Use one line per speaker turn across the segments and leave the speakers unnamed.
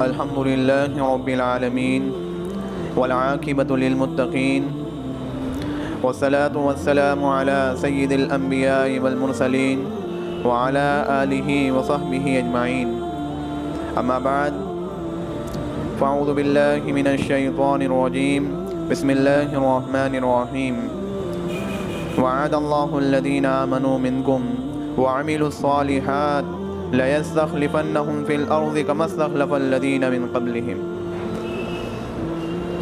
الحمد لله رب العالمين والعاقبة للمتقين والصلاة والسلام على سيد الأنبياء والمرسلين وعلى آله وصحبه أجمعين. أما بعد، فأعوذ بالله من الشيطان الرجيم. بسم الله الرحمن الرحيم. وعد الله الذين آمنوا منكم وعملوا الصالحات ليستخلفنهم في الأرض كما استخلف الذين من قبلهم.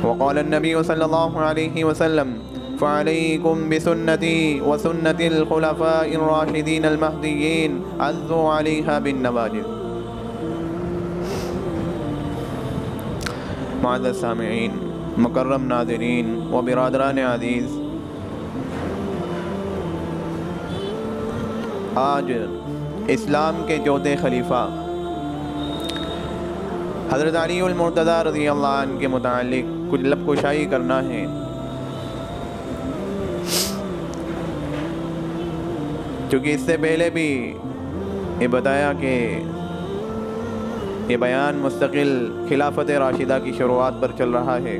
وقال النبي صلى الله عليه وسلم: فعليكم بسنتي وسنة الخلفاء الراشدين المهديين عضوا عليها بالنواجذ. معزز سامعین، مکرم ناظرین و برادران عزیز، آج اسلام کے چوتھے خلیفہ حضرت علی المرتضیٰ رضی اللہ عنہ کے متعلق کچھ لب کشائی کرنا ہے. چونکہ اس سے پہلے بھی یہ بتایا کہ یہ بیان مستقل خلافت راشدہ کی شروعات پر چل رہا ہے.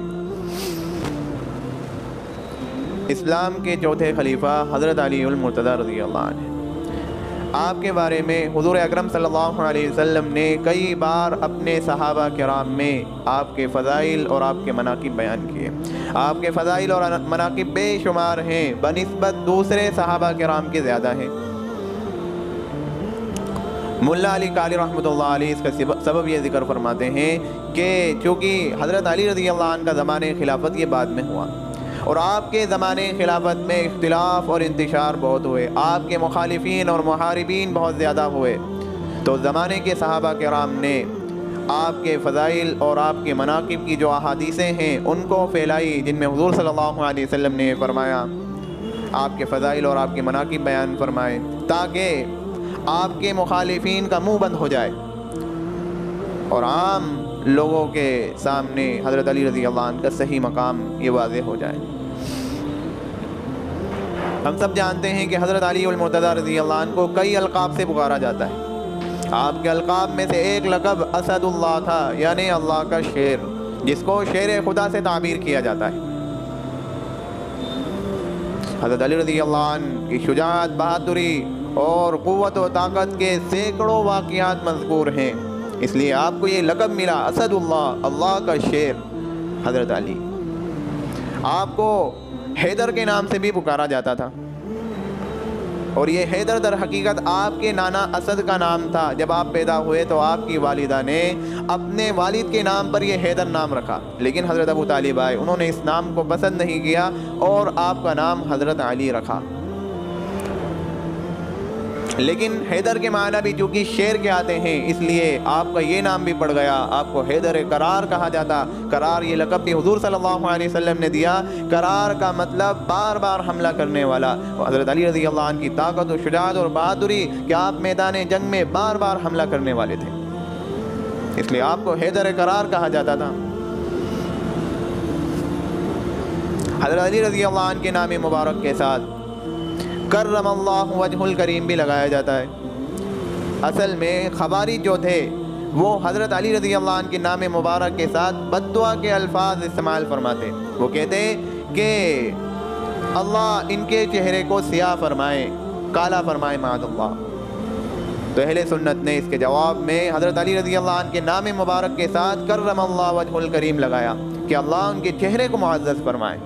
اسلام کے چوتھے خلیفہ حضرت علی المرتضیٰ رضی اللہ عنہ، آپ کے بارے میں حضور اکرم صلی اللہ علیہ وسلم نے کئی بار اپنے صحابہ کرام میں آپ کے فضائل اور آپ کے مناقب بیان کیے. آپ کے فضائل اور مناقب بے شمار ہیں، بنسبت دوسرے صحابہ کرام کے زیادہ ہیں. ملا علی قاری رحمۃ اللہ علیہ اس کا سبب یہ ذکر فرماتے ہیں کہ چونکہ حضرت علی رضی اللہ عنہ کا زمانے خلافت یہ بعد میں ہوا اور آپ کے زمانے خلافت میں اختلاف اور انتشار بہت ہوئے، آپ کے مخالفین اور محاربین بہت زیادہ ہوئے، تو زمانے کے صحابہ کرام نے آپ کے فضائل اور آپ کے مناقب کی جو احادیثیں ہیں ان کو پھیلائی، جن میں حضور صلی اللہ علیہ وسلم نے فرمایا آپ کے فضائل اور آپ کے مناقب بیان فرمائے تاکہ آپ کے مخالفین کا منہ بند ہو جائے اور عام لوگوں کے سامنے حضرت علی رضی اللہ عنہ کا صحیح مقام یہ واضح ہو جائے. ہم سب جانتے ہیں کہ حضرت علی المرتضیٰ رضی اللہ عنہ کو کئی القاب سے پکارا جاتا ہے. آپ کے القاب میں سے ایک لقب اسد اللہ تھا، یعنی اللہ کا شیر، جس کو شیر خدا سے تعبیر کیا جاتا ہے. حضرت علی رضی اللہ عنہ کی شجاعت، بہادری اور قوت و طاقت کے سینکڑوں واقعات مذکور ہیں، اس لیے آپ کو یہ لقب ملا اسد اللہ، اللہ کا شیر حضرت علی. آپ کو حیدر کے نام سے بھی پکارا جاتا تھا اور یہ حیدر در حقیقت آپ کے نانا اسد کا نام تھا. جب آپ پیدا ہوئے تو آپ کی والدہ نے اپنے والد کے نام پر یہ حیدر نام رکھا، لیکن حضرت ابو طالب آئے، انہوں نے اس نام کو پسند نہیں کیا اور آپ کا نام حضرت علی رکھا. لیکن حیدر کے معنی بھی چونکہ شیر کے آتے ہیں، اس لیے آپ کا یہ نام بھی پڑ گیا، آپ کو حیدر کرار کہا جاتا. کرار یہ لقب بھی حضور صلی اللہ علیہ وسلم نے دیا. کرار کا مطلب بار بار حملہ کرنے والا. حضرت علی رضی اللہ عنہ کی طاقت و شجاعت اور بہادری کہ آپ میدان جنگ میں بار بار حملہ کرنے والے تھے، اس لیے آپ کو حیدر کرار کہا جاتا تھا. حضرت علی رضی اللہ عنہ کے نام مبارک کے ساتھ کرم اللہ وجہ الکریم بھی لگایا جاتا ہے. اصل میں خوارج جو تھے وہ حضرت علی رضی اللہ عنہ کے نام مبارک کے ساتھ بد دعا کے الفاظ استعمال فرماتے. وہ کہتے کہ اللہ ان کے چہرے کو سیاہ فرمائے، کالا فرمائے معاذ اللہ. تو اہل سنت نے اس کے جواب میں حضرت علی رضی اللہ عنہ کے نام مبارک کے ساتھ کرم اللہ وجہ الکریم لگایا کہ اللہ ان کے چہرے کو معزز فرمائے.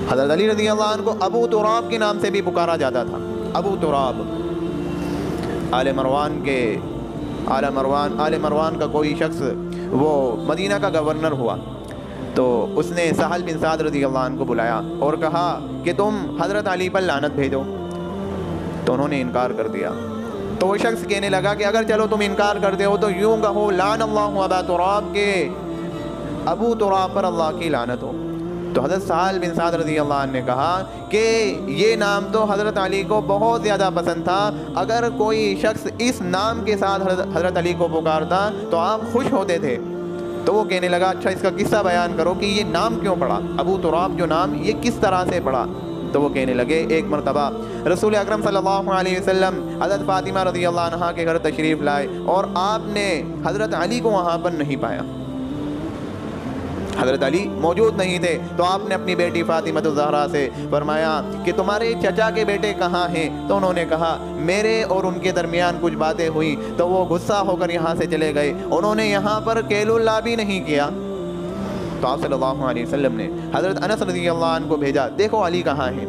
حضرت علی رضی اللہ عنہ کو ابو تراب کے نام سے بھی پکارا جاتا تھا. ابو تراب آل مروان کا کوئی شخص وہ مدینہ کا گورنر ہوا تو اس نے سہل بن سعد رضی اللہ عنہ کو بلایا اور کہا کہ تم حضرت علی پر لعنت بھیجو، تو انہوں نے انکار کر دیا. تو وہ شخص کہنے لگا کہ اگر چلو تم انکار کرتے ہو تو یوں کہو لعن اللہ ابا تراب، کے ابو تراب پر اللہ کی لعنت ہو. تو حضرت سہل بن سعد رضی اللہ عنہ نے کہا کہ یہ نام تو حضرت علی کو بہت زیادہ پسند تھا، اگر کوئی شخص اس نام کے ساتھ حضرت علی کو پکارتا تو آپ خوش ہوتے تھے. تو وہ کہنے لگا اچھا اس کا قصہ بیان کرو کہ یہ نام کیوں پڑا، ابو تراب جو نام یہ کس طرح سے پڑا؟ تو وہ کہنے لگے ایک مرتبہ رسول اکرم صلی اللہ علیہ وسلم حضرت فاطمہ رضی اللہ عنہا کے گھر تشریف لائے اور آپ نے حضرت علی کو وہاں پر نہیں پایا، حضرت علی موجود نہیں تھے، تو آپ نے اپنی بیٹی فاطمہ الزہرا سے فرمایا کہ تمہارے چچا کے بیٹے کہاں ہیں؟ تو انہوں نے کہا میرے اور ان کے درمیان کچھ باتیں ہوئی تو وہ غصہ ہو کر یہاں سے چلے گئے، انہوں نے یہاں پر کیل اللہ بھی نہیں کیا۔ تو آپ صلی اللہ علیہ وسلم نے حضرت انس رضی اللہ عنہ کو بھیجا، دیکھو علی کہاں ہیں؟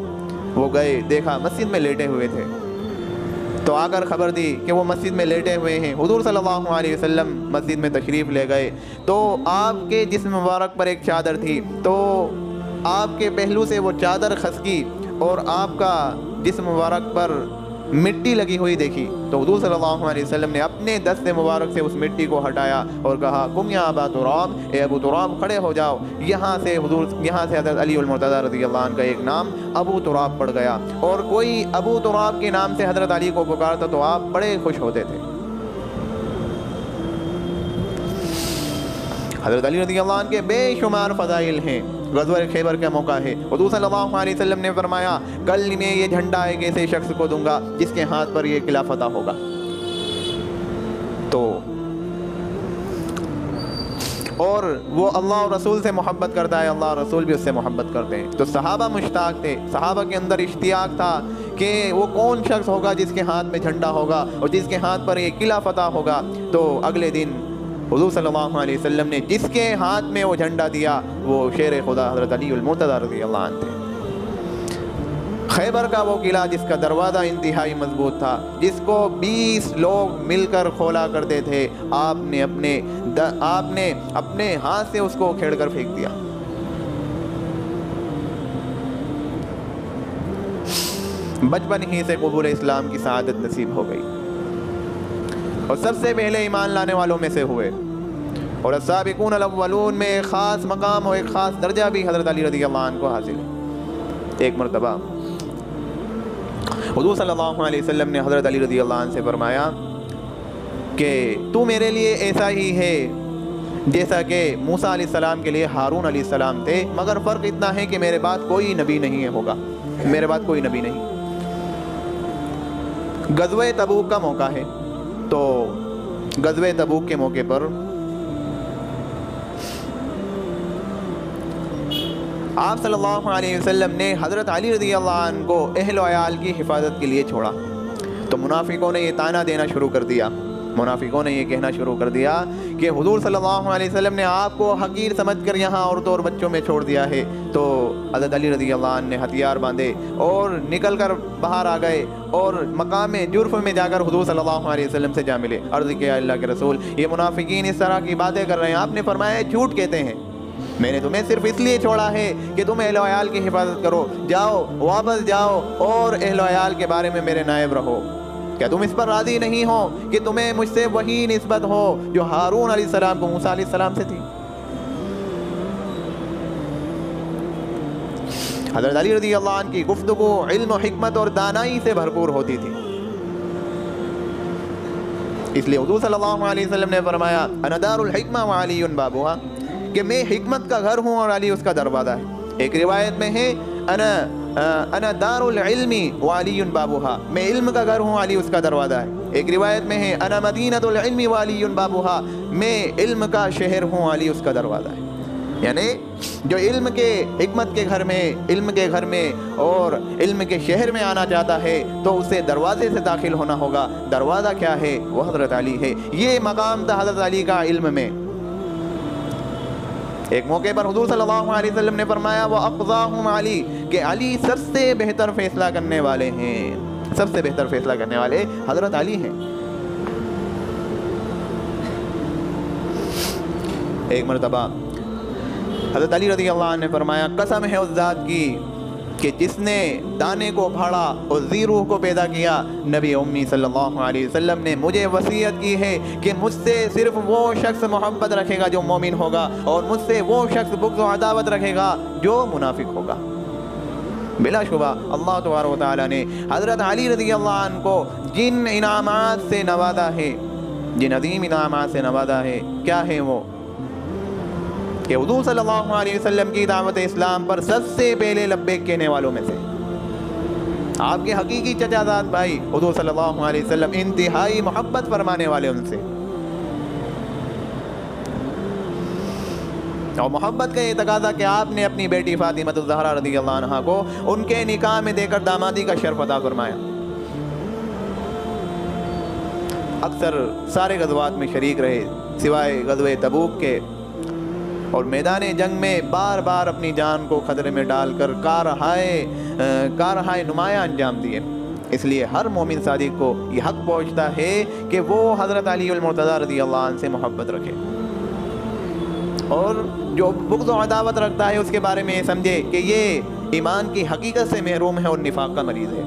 وہ گئے، دیکھا مسجد میں لیٹے ہوئے تھے، تو آ کر خبر دی کہ وہ مسجد میں لیٹے ہوئے ہیں۔ حضور صلی اللہ علیہ وسلم مسجد میں تشریف لے گئے تو آپ کے جسم مبارک پر ایک چادر تھی، تو آپ کے پہلو سے وہ چادر خسکی اور آپ کا جسم مبارک پر مٹی لگی ہوئی دیکھی، تو حضور صلی اللہ علیہ وسلم نے اپنے دست مبارک سے اس مٹی کو ہٹایا اور کہا قم یا ابا تراب، اے ابو تراب کھڑے ہو جاؤ۔ یہاں سے حضرت علی المرتضیٰ رضی اللہ عنہ کا ایک نام ابو تراب پڑ گیا، اور کوئی ابو تراب کے نام سے حضرت علی کو پکارتا تو آپ بڑے خوش ہوتے تھے۔ حضرت علی رضی اللہ عنہ کے بے شمار فضائل ہیں۔ غزوہ خیبر کا موقع ہے، حضور صلی اللہ علیہ وسلم نے فرمایا کل میں یہ جھنڈا ایک ایسے شخص کو دوں گا جس کے ہاتھ پر یہ قلعہ فتح ہوگا۔ تو اور وہ اللہ اور رسول سے محبت کرتا ہے، اللہ اور رسول بھی اس سے محبت کرتے ہیں، تو صحابہ مشتاق تھے، صحابہ کے اندر اشتیاق تھا کہ وہ کون شخص ہوگا جس کے ہاتھ میں جھنڈا ہوگا اور جس کے ہاتھ پر یہ قلعہ فتح ہوگا۔ تو اگلے دن حضور صلی اللہ علیہ وسلم نے جس کے ہاتھ میں وہ جھنڈا دیا وہ شیر خدا حضرت علی المرتضیٰ رضی اللہ عنہ تھے۔ خیبر کا وہ قلعہ جس کا دروازہ انتہائی مضبوط تھا، جس کو 20 لوگ مل کر کھولا کرتے تھے، آپ نے اپنے ہاتھ سے اس کو کھیڑ کر پھینک دیا۔ بچپن ہی سے قبول اسلام کی سعادت نصیب ہو گئی اور سب سے پہلے ایمان لانے والوں میں سے ہوئے، اور السابقون الاولون میں ایک خاص مقام اور ایک خاص درجہ بھی حضرت علی رضی اللہ عنہ کو حاصل ہے۔ ایک مرتبہ حضور صلی اللہ علیہ وسلم نے حضرت علی رضی اللہ عنہ سے فرمایا کہ تو میرے لیے ایسا ہی ہے جیسا کہ موسیٰ علیہ السلام کے لیے ہارون علیہ السلام تھے، مگر فرق اتنا ہے کہ میرے بعد کوئی نبی نہیں ہوگا، میرے بعد کوئی نبی نہیں۔ غزوہ تبوک کا موقع ہے، تو غزوہ تبوک کے موقع پر آپ صلی اللہ علیہ وسلم نے حضرت علی رضی اللہ عنہ کو اہل و عیال کی حفاظت کے لیے چھوڑا، تو منافقوں نے یہ طعنہ دینا شروع کر دیا، منافقوں نے یہ کہنا شروع کر دیا کہ حضور صلی اللہ علیہ وسلم نے آپ کو حقیر سمجھ کر یہاں عورتوں اور بچوں میں چھوڑ دیا ہے۔ تو حضرت علی رضی اللہ عنہ نے ہتھیار باندھے اور نکل کر باہر آ گئے اور مقام جرف میں جا کر حضور صلی اللہ علیہ وسلم سے جا ملے، عرض کیا اللہ کے رسول یہ منافقین اس طرح کی باتیں کر رہے ہیں، آپ نے فرمایا جھوٹ کہتے ہیں، میں نے تمہیں صرف اس لیے چھوڑا ہے کہ تم اہل و عیال کی حفاظت کرو، جاؤ واپس جاؤ اور اہل و عیال کے بارے میں میرے نائب رہو۔ کیا تم اس پر راضی نہیں ہو کہ تمہیں مجھ سے وہی نسبت ہو جو ہارون علیہ السلام کو موسیٰ علیہ السلام سے تھی؟ حضرت علی رضی اللہ عنہ کی گفتگو علم و حکمت اور دانائی سے بھرپور ہوتی تھی، اس لیے حضور صلی اللہ علیہ وسلم نے فرمایا انا دار الحکمہ وعلی بابوہا، کہ میں حکمت کا گھر ہوں اور علی اس کا دروازہ ہے۔ ایک روایت میں ہے انا دار العلم وعلی بابوہا، میں علم کا گھر ہوں علی اس کا دروازہ ہے۔ ایک روایت میں ہے انا مدینۃ العلم وعلی بابوہا، میں علم کا شہر ہوں علی اس کا دروازہ ہے۔ یعنی جو علم کے حکمت کے گھر میں، علم کے گھر میں اور علم کے شہر میں آنا چاہتا ہے تو اسے دروازے سے داخل ہونا ہوگا۔ دروازہ کیا ہے؟ وہ حضرت علی ہے۔ یہ مقام تھا حضرت علی کا علم میں۔ ایک موقع پر حضور صلی اللہ علیہ وسلم نے فرمایا وَأَقْضَاهُمْ عَلِي، کہ علی سب سے بہتر فیصلہ کرنے والے ہیں، سب سے بہتر فیصلہ کرنے والے حضرت علی ہیں۔ ایک مرتبہ حضرت علی رضی اللہ عنہ نے فرمایا قسم ہے اس ذات کی کہ جس نے دانے کو پھاڑا اور ذی روح کو پیدا کیا، نبی امی صلی اللہ علیہ وسلم نے مجھے وصیت کی ہے کہ مجھ سے صرف وہ شخص محبت رکھے گا جو مومن ہوگا، اور مجھ سے وہ شخص بغض و عداوت رکھے گا جو منافق ہوگا۔ بلا شبہ اللہ تبارک و تعالی نے حضرت علی رضی اللہ عنہ کو جن انعامات سے نوازا ہے، جن عظیم انعامات سے نوازا ہے، کیا ہے وہ؟ کہ حضور صلی اللہ علیہ وسلم کی دعوت اسلام پر سب سے پہلے لبیک کہنے والوں میں سے آپ کے حقیقی چچا زاد بھائی حضور صلی اللہ علیہ وسلم انتہائی محبت فرمانے والے ان سے، اور محبت کا یہ تقاضا کہ آپ نے اپنی بیٹی فاطمہ الزہرا رضی اللہ عنہا کو ان کے نکاح میں دے کر دامادی کا شرف عطا فرمایا۔ اکثر سارے غزوات میں شریک رہے سوائے غزوہ تبوک کے، اور میدان جنگ میں بار بار اپنی جان کو خطرے میں ڈال کر کارہائے نمایاں انجام دیے۔ اس لیے ہر مومن صادق کو یہ حق پہنچتا ہے کہ وہ حضرت علی المرتضیٰ رضی اللہ عنہ سے محبت رکھے، اور جو بغض و عداوت رکھتا ہے اس کے بارے میں یہ سمجھے کہ یہ ایمان کی حقیقت سے محروم ہے اور نفاق کا مریض ہے۔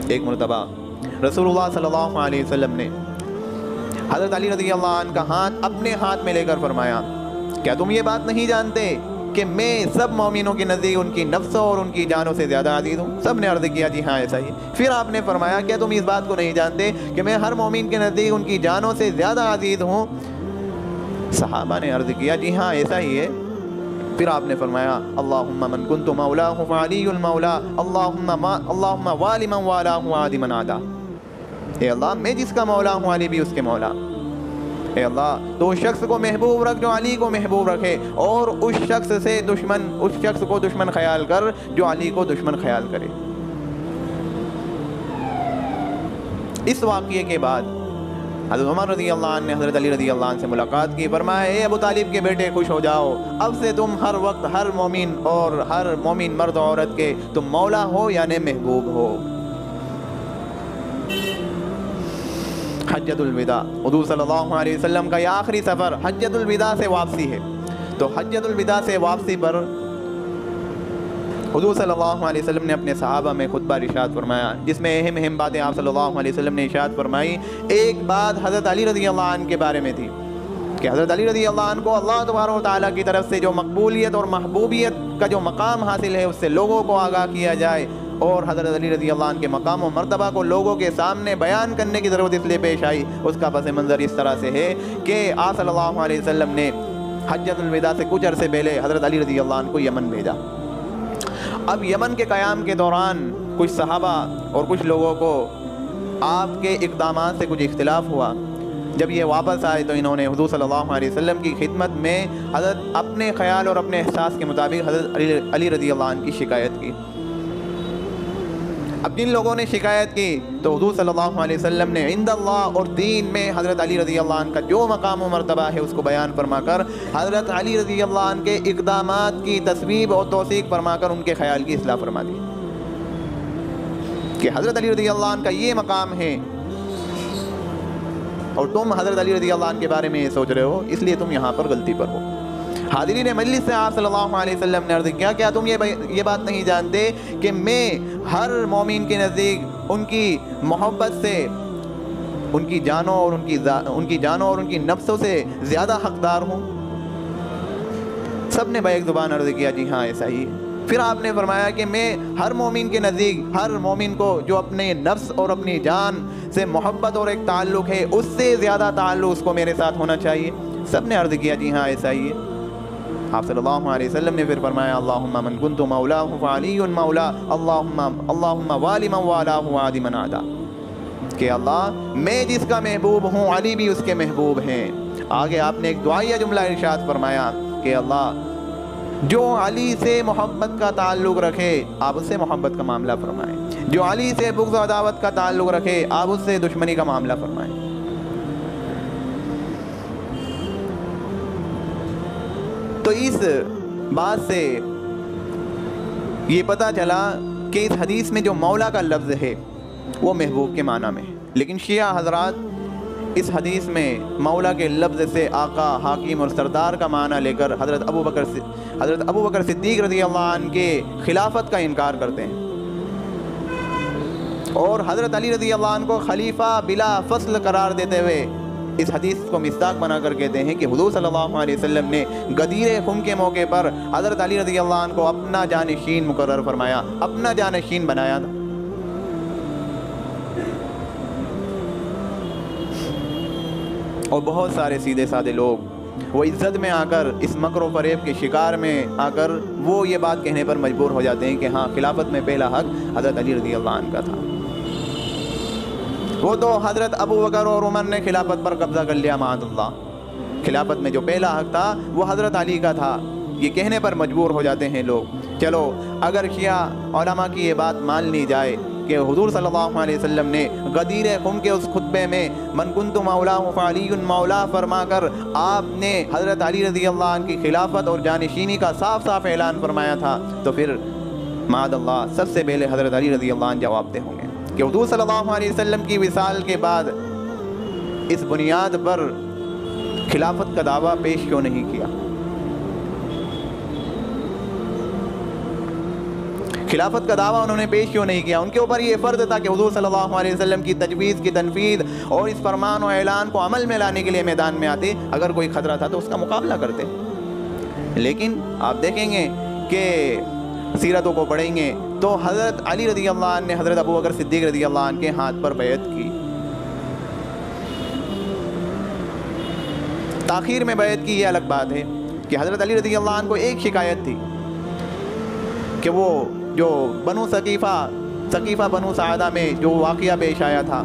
ایک مرتبہ رسول اللہ صلی اللہ علیہ وسلم نے حضرت علی رضی اللہ عنہ کا ہاتھ اپنے ہاتھ میں لے کر فرمایا، کیا تم یہ بات نہیں جانتے کہ میں سب مومنوں کے نزدیک ان کی نفسوں اور ان کی جانوں سے زیادہ عزیز ہوں؟ سب نے عرض کیا جی ہاں ایسا ہی۔ پھر آپ نے فرمایا، کیا تم اس بات کو نہیں جانتے کہ میں ہر مومن کے نزدیک ان کی جانوں سے زیادہ عزیز ہوں؟ صحابہ نے عرض کیا جی ہاں ایسا ہی ہے۔ پھر آپ نے فرمایا، اللہم من کنت مولاہ فعلی المولا، اللہم والی من والاہ عادی من عادا۔ اے اللہ میں جس کا مولا ہوں علی بھی اس کے مولا۔ اے اللہ تو اس شخص کو محبوب رکھ جو علی کو محبوب رکھے، اور اس شخص کو دشمن خیال کر جو علی کو دشمن خیال کرے۔ اس واقعے کے بعد حضرت عمر رضی اللہ عنہ نے حضرت علی رضی اللہ عنہ سے ملاقات کی، فرمایا اے ابو طالب کے بیٹے خوش ہو جاؤ، اب سے تم ہر وقت ہر مومن اور ہر مومن مرد و عورت کے تم مولا ہو یعنی محبوب ہو۔ حجۃ الوداع، حضور صلی اللہ علیہ وسلم کا یہ آخری سفر حجۃ الوداع سے واپسی ہے، تو حجۃ الوداع سے واپسی پر حضور صلی اللہ علیہ وسلم نے اپنے صحابہ میں خطبہ ارشاد فرمایا، جس میں اہم باتیں آپ صلی اللہ علیہ وسلم نے ارشاد فرمائی۔ ایک بات حضرت علی رضی اللہ عنہ کے بارے میں تھی کہ حضرت علی رضی اللہ عنہ کو اللہ تبارک و تعالیٰ کی طرف سے جو مقبولیت اور محبوبیت کا جو مقام حاصل ہے اس سے لوگوں کو آگاہ کیا جائے، اور حضرت علی رضی اللہ عنہ کے مقام و مرتبہ کو لوگوں کے سامنے بیان کرنے کی ضرورت اس لیے پیش آئی۔ اس کا پس منظر اس طرح سے ہے کہ آپ صلی اللہ علیہ وسلم نے حجۃ الوداع سے کچھ عرصے پہلے حضرت علی رضی اللہ عنہ کو یمن بھیجا۔ اب یمن کے قیام کے دوران کچھ صحابہ اور کچھ لوگوں کو آپ کے اقدامات سے کچھ اختلاف ہوا۔ جب یہ واپس آئے تو انہوں نے حضور صلی اللہ علیہ وسلم کی خدمت میں حضرت اپنے خیال اور اپنے احساس کے مطابق حضرت علی رضی اللہ عنہ کی شکایت کی۔ اب جن لوگوں نے شکایت کی تو حضور صلی اللہ علیہ وسلم نے عند اللہ اور دین میں حضرت علی رضی اللہ عنہ کا جو مقام و مرتبہ ہے اس کو بیان فرما کر حضرت علی رضی اللہ عنہ کے اقدامات کی تصویب اور توثیق فرما کر ان کے خیال کی اصلاح فرما دی کہ حضرت علی رضی اللہ عنہ کا یہ مقام ہے، اور تم حضرت علی رضی اللہ عنہ کے بارے میں یہ سوچ رہے ہو، اس لیے تم یہاں پر غلطی پر ہو۔ حاضرین مجلس سے آپ صلی اللہ علیہ وسلم نے عرض کیا، کیا تم یہ بات نہیں جانتے کہ میں ہر مومن کے نزدیک ان کی محبت سے ان کی جانوں اور ان کی نفسوں سے زیادہ حقدار ہوں؟ سب نے بیک زبان عرض کیا جی ہاں ایسا ہی ہے۔ پھر آپ نے فرمایا کہ میں ہر مومن کے نزدیک ہر مومن کو جو اپنے نفس اور اپنی جان سے محبت اور ایک تعلق ہے اس سے زیادہ تعلق اس کو میرے ساتھ ہونا چاہیے۔ سب نے عرض کیا جی ہاں ایسا ہی ہے۔ آپ صلی اللہ علیہ وسلم نے پھر فرمایا، اللہم من کنت مولاہ فعلی مولا، اللہم والی من والاہ عادی من عادا، کہ اللہ میں جس کا محبوب ہوں علی بھی اس کے محبوب ہیں۔ آگے آپ نے ایک دعائیہ جملہ ارشاد فرمایا کہ اللہ جو علی سے محبت کا تعلق رکھے آپ اس سے محبت کا معاملہ فرمائیں، جو علی سے بغض و عداوت کا تعلق رکھے آپ اس سے دشمنی کا معاملہ فرمائیں۔ تو اس بات سے یہ پتہ چلا کہ اس حدیث میں جو مولا کا لفظ ہے وہ محبوب کے معنی میں ہے، لیکن شیعہ حضرات اس حدیث میں مولا کے لفظ سے آقا، حاکم اور سردار کا معنی لے کر حضرت ابو بکر صدیق رضی اللہ عنہ کے خلافت کا انکار کرتے ہیں، اور حضرت علی رضی اللہ عنہ کو خلیفہ بلا فصل قرار دیتے ہوئے اس حدیث کو مصداق بنا کر کہتے ہیں کہ حضور صلی اللہ علیہ وسلم نے غدیر خم کے موقع پر حضرت علی رضی اللہ عنہ کو اپنا جانشین مقرر فرمایا، اپنا جانشین بنایا تھا۔ اور بہت سارے سیدھے سادے لوگ وہ عزت میں آ کر اس مکر و فریب کے شکار میں آ کر وہ یہ بات کہنے پر مجبور ہو جاتے ہیں کہ ہاں خلافت میں پہلا حق حضرت علی رضی اللہ عنہ کا تھا۔ وہ تو حضرت ابو بکر اور عمر نے خلافت پر قبضہ کر لیا معاذ اللہ، خلافت میں جو پہلا حق تھا وہ حضرت علی کا تھا، یہ کہنے پر مجبور ہو جاتے ہیں لوگ۔ چلو اگر شیعہ علماء کی یہ بات مان لی جائے کہ حضور صلی اللہ علیہ وسلم نے غدیر خم کے اس خطبے میں من کنت مولا فعلی مولا فرما کر آپ نے حضرت علی رضی اللہ عنہ کی خلافت اور جانشینی کا صاف صاف اعلان فرمایا تھا، تو پھر معاذ اللہ سب سے پہلے حضرت علی رضی اللہ عنہ جواب دہ ہوں گے کہ حضور صلی اللہ علیہ وسلم کی وصال کے بعد اس بنیاد پر خلافت کا دعویٰ پیش کیوں نہیں کیا؟ خلافت کا دعویٰ انہوں نے پیش کیوں نہیں کیا؟ ان کے اوپر یہ فرض تھا کہ حضور صلی اللہ علیہ وسلم کی تجویز کی تنفیذ اور اس فرمان و اعلان کو عمل میں لانے کے لیے میدان میں آتے، اگر کوئی خطرہ تھا تو اس کا مقابلہ کرتے۔ لیکن آپ دیکھیں گے کہ سیرتوں کو پڑھیں گے تو حضرت علی رضی اللہ عنہ نے حضرت ابو بکر صدیق رضی اللہ عنہ کے ہاتھ پر بیعت کی، تاخیر میں بیعت کی یہ الگ بات ہے کہ حضرت علی رضی اللہ عنہ کو ایک شکایت تھی کہ وہ جو بنو ثقیفہ بنو سعدہ میں جو واقعہ پیش آیا تھا،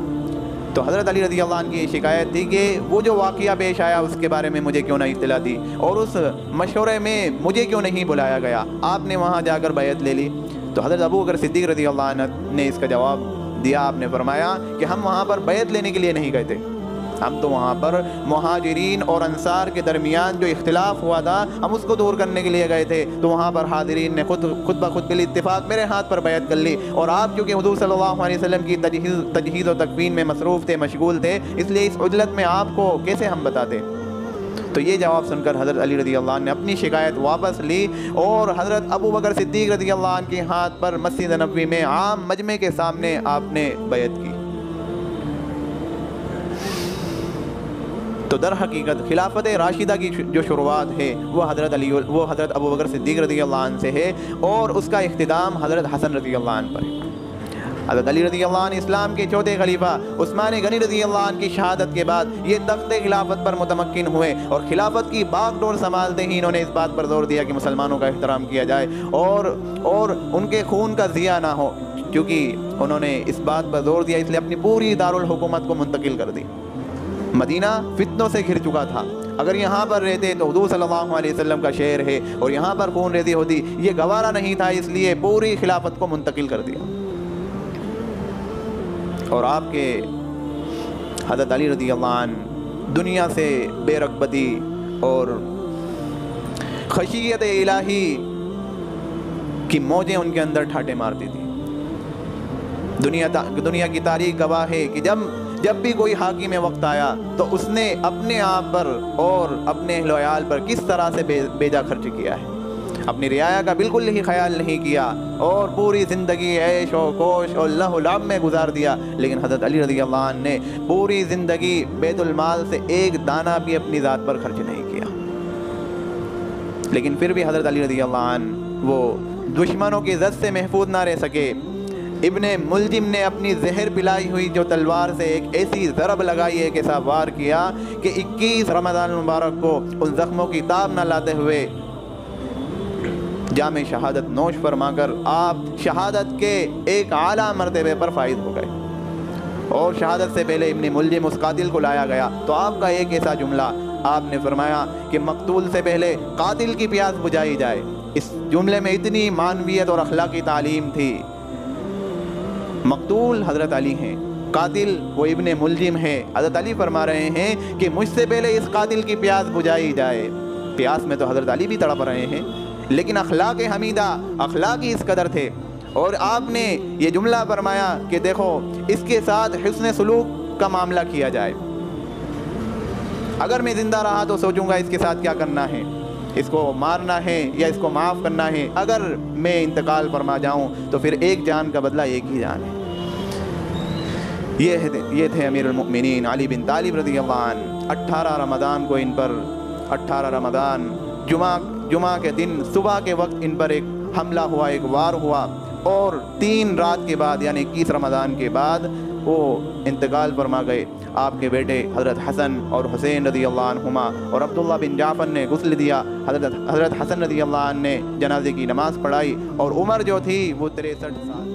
تو حضرت علی رضی اللہ عنہ کی یہ شکایت تھی کہ وہ جو واقعہ پیش آیا اس کے بارے میں مجھے کیوں نہیں اطلاع دی اور اس مشورے میں مجھے کیوں نہیں بلایا گیا، آپ نے وہاں جا کر بیعت لے لی۔ تو حضرت ابو بکر صدیق رضی اللہ عنہ نے اس کا جواب دیا، آپ نے فرمایا کہ ہم وہاں پر بیعت لینے کے لیے نہیں گئے تھے، ہم تو وہاں پر مہاجرین اور انصار کے درمیان جو اختلاف ہوا تھا ہم اس کو دور کرنے کے لیے گئے تھے، تو وہاں پر حاضرین نے خود بخود بال اتفاق میرے ہاتھ پر بیعت کر لی، اور آپ چونکہ حضور صلی اللہ علیہ وسلم کی تجہیز و تکفین میں مصروف تھے، مشغول تھے، اس لیے اس عجلت میں آپ کو کیسے ہم بتاتے۔ تو یہ جواب سن کر حضرت علی رضی اللہ عنہ نے اپنی شکایت واپس لی اور حضرت ابو بکر صدیق رضی اللہ عنہ کے ہاتھ پر مسجد نبوی میں عام مجمع کے سامنے آپ نے بیعت کی۔ تو در حقیقت خلافت راشدہ کی جو شروعات ہے وہ حضرت ابو بکر صدیق رضی اللہ عنہ سے ہے، اور اس کا اختتام حضرت حسن رضی اللہ عنہ پر ہے۔ حضرت علی رضی اللہ عنہ اسلام کے چوتھے خلیفہ عثمان غنی رضی اللہ عنہ کی شہادت کے بعد یہ تخت خلافت پر متمکن ہوئے، اور خلافت کی باغ ڈور سنبھالتے ہی انہوں نے اس بات پر زور دیا کہ مسلمانوں کا احترام کیا جائے اور ان کے خون کا ضیاع نہ ہو۔ کیونکہ انہوں نے اس بات پر زور دیا اس لیے اپنی پوری دارالحکومت کو منتقل کر دی۔ مدینہ فتنوں سے گھر چکا تھا، اگر یہاں پر رہتے تو حضور صلی اللہ علیہ وسلم کا شہر ہے اور یہاں پر خون ریزی ہوتی، یہ گوارا نہیں تھا، اس لیے پوری خلافت کو منتقل کر دیا۔ اور آپ کے حضرت علی رضی اللہ عنہ دنیا سے بے رغبتی اور خشیت الہی کی موجیں ان کے اندر ٹھاٹے مارتی تھی۔ دنیا کی تاریخ گواہ ہے کہ جب بھی کوئی حاکم وقت آیا تو اس نے اپنے آپ پر اور اپنے اہل و عیال پر کس طرح سے بیجا خرچ کیا ہے، اپنی رعایا کا بالکل ہی خیال نہیں کیا اور پوری زندگی عیش و کوش اور لہو لعب میں گزار دیا۔ لیکن حضرت علی رضی اللہ عنہ نے پوری زندگی بیت المال سے ایک دانہ بھی اپنی ذات پر خرچ نہیں کیا، لیکن پھر بھی حضرت علی رضی اللہ عنہ وہ دشمنوں کی زد سے محفوظ نہ رہ سکے۔ ابن ملجم نے اپنی زہر پلائی ہوئی جو تلوار سے ایک ایسی ضرب لگائی، ایک ایسا وار کیا کہ 21 رمضان المبارک کو ان زخموں کی تاب نہ لاتے ہوئے جام شہادت نوش فرما کر آپ شہادت کے ایک اعلیٰ مرتبے پر فائز ہو گئے۔ اور شہادت سے پہلے ابن ملجم اس قاتل کو لایا گیا تو آپ کا ایک ایسا جملہ آپ نے فرمایا کہ مقتول سے پہلے قاتل کی پیاس بجھائی جائے۔ اس جملے میں اتنی معنویت اور اخلاقی تعلیم تھی۔ مقتول حضرت علی ہیں، قاتل وہ ابن ملجم ہے۔ حضرت علی فرما رہے ہیں کہ مجھ سے پہلے اس قاتل کی پیاس بجھائی جائے۔ پیاس میں تو حضرت علی بھی تڑپ رہے ہیں، لیکن اخلاق حمیدہ، اخلاقی اس قدر تھے، اور آپ نے یہ جملہ فرمایا کہ دیکھو اس کے ساتھ حسن سلوک کا معاملہ کیا جائے۔ اگر میں زندہ رہا تو سوچوں گا اس کے ساتھ کیا کرنا ہے، اس کو مارنا ہے یا اس کو معاف کرنا ہے۔ اگر میں انتقال فرما جاؤں تو پھر ایک جان کا بدلہ ایک ہی جان ہے۔ یہ تھے امیر المؤمنین علی بن طالب رضی اللہ عنہ۔ 18 رمضان کو ان پر 18 رمضان جمعہ کے دن صبح کے وقت ان پر ایک حملہ ہوا، ایک وار ہوا، اور 3 رات کے بعد یعنی 21 رمضان کے بعد وہ انتقال فرما گئے۔ آپ کے بیٹے حضرت حسن اور حسین رضی اللہ عنہما اور عبداللہ بن جعفر نے غسل دیا، حضرت حسن رضی اللہ عنہ نے جنازے کی نماز پڑھائی، اور عمر جو تھی وہ 63 سال